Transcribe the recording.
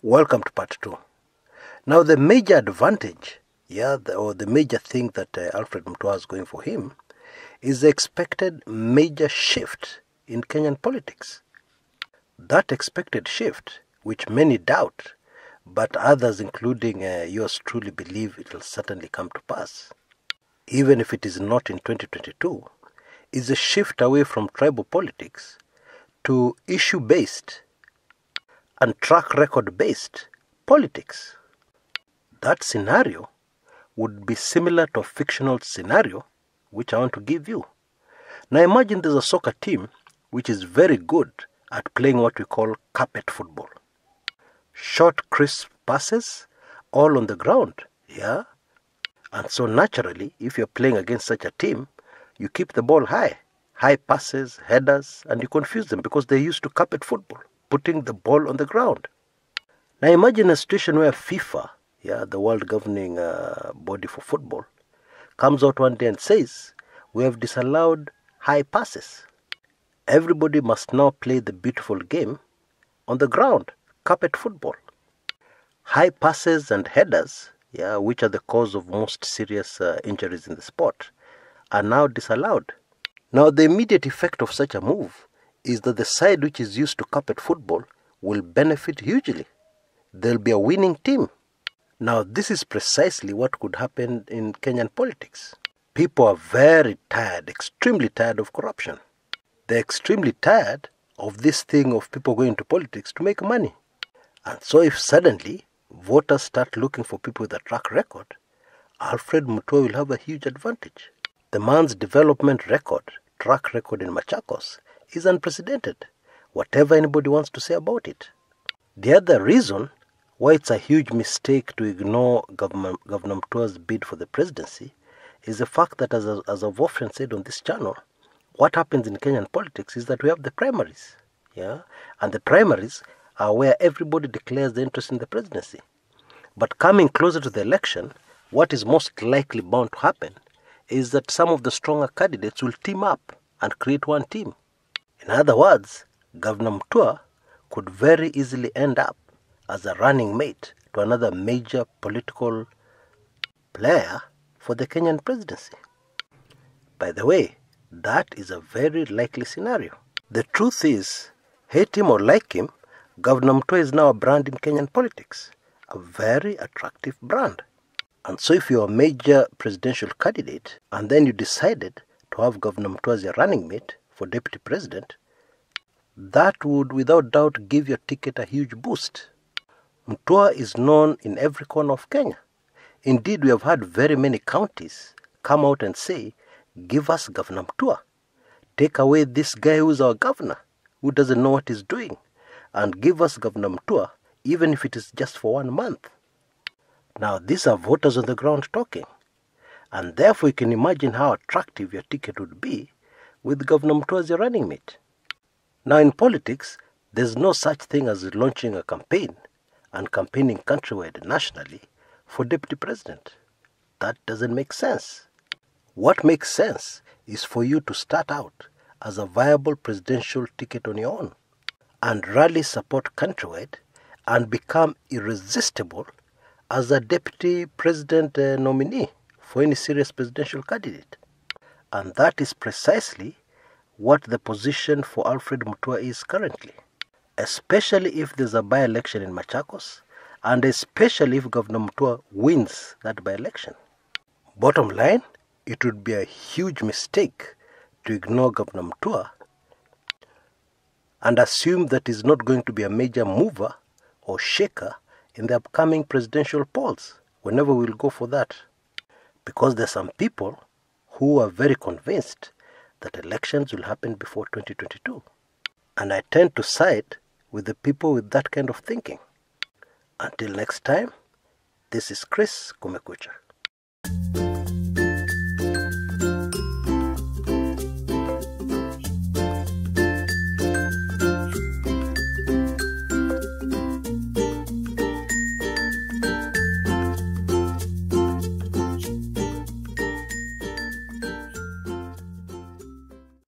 Welcome to part 2. Now the major advantage, or the major thing that Alfred Mutua is going for him is the expected major shift in Kenyan politics. That expected shift, which many doubt, but others including yours truly believe it will certainly come to pass, even if it is not in 2022, is a shift away from tribal politics to issue-based and track record-based politics. That scenario would be similar to a fictional scenario which I want to give you. Now imagine there's a soccer team which is very good at playing what we call carpet football. Short, crisp passes all on the ground, And so naturally, if you're playing against such a team, you keep the ball high passes, headers, and you confuse them because they're used to carpet football, putting the ball on the ground. Now imagine a situation where FIFA, the world governing body for football, comes out one day and says, we have disallowed high passes. Everybody must now play the beautiful game on the ground, carpet football. High passes and headers, which are the cause of most serious injuries in the sport, are now disallowed. Now the immediate effect of such a move is that the side which is used to carpet football will benefit hugely. There'll be a winning team. Now this is precisely what could happen in Kenyan politics. People are very tired, extremely tired of corruption. They're extremely tired of this thing of people going to politics to make money. And so if suddenly voters start looking for people with a track record, Alfred Mutua will have a huge advantage. The man's development track record in Machakos, is unprecedented, whatever anybody wants to say about it. The other reason why it's a huge mistake to ignore Governor Mutua's bid for the presidency is the fact that, as I've often said on this channel, what happens in Kenyan politics is that we have the primaries, and the primaries are where everybody declares the interest in the presidency. But coming closer to the election, what is most likely bound to happen is that some of the stronger candidates will team up and create one team. In other words, Governor Mutua could very easily end up as a running mate to another major political player for the Kenyan presidency. By the way, that is a very likely scenario. The truth is, hate him or like him, Governor Mutua is now a brand in Kenyan politics, a very attractive brand. And so if you're a major presidential candidate and then you decided to have Governor Mutua as your running mate for deputy president, that would without doubt give your ticket a huge boost. Mutua is known in every corner of Kenya. Indeed, we have had very many counties come out and say, give us Governor Mutua. Take away this guy who's our governor, who doesn't know what he's doing, and give us Governor Mutua, even if it is just for 1 month. Now, these are voters on the ground talking, and therefore you can imagine how attractive your ticket would be with Governor Mutua as your running mate. Now, in politics, there's no such thing as launching a campaign and campaigning countrywide nationally for deputy president. That doesn't make sense. What makes sense is for you to start out as a viable presidential ticket on your own and rally support countrywide and become irresistible as a deputy president nominee for any serious presidential candidate. And that is precisely what the position for Alfred Mutua is currently, especially if there's a by-election in Machakos, and especially if Governor Mutua wins that by-election. Bottom line, it would be a huge mistake to ignore Governor Mutua and assume that he's not going to be a major mover or shaker in the upcoming presidential polls, whenever we'll go for that. Because there's some people who are very convinced that elections will happen before 2022. And I tend to side with the people with that kind of thinking. Until next time, this is Chris Kumekucha.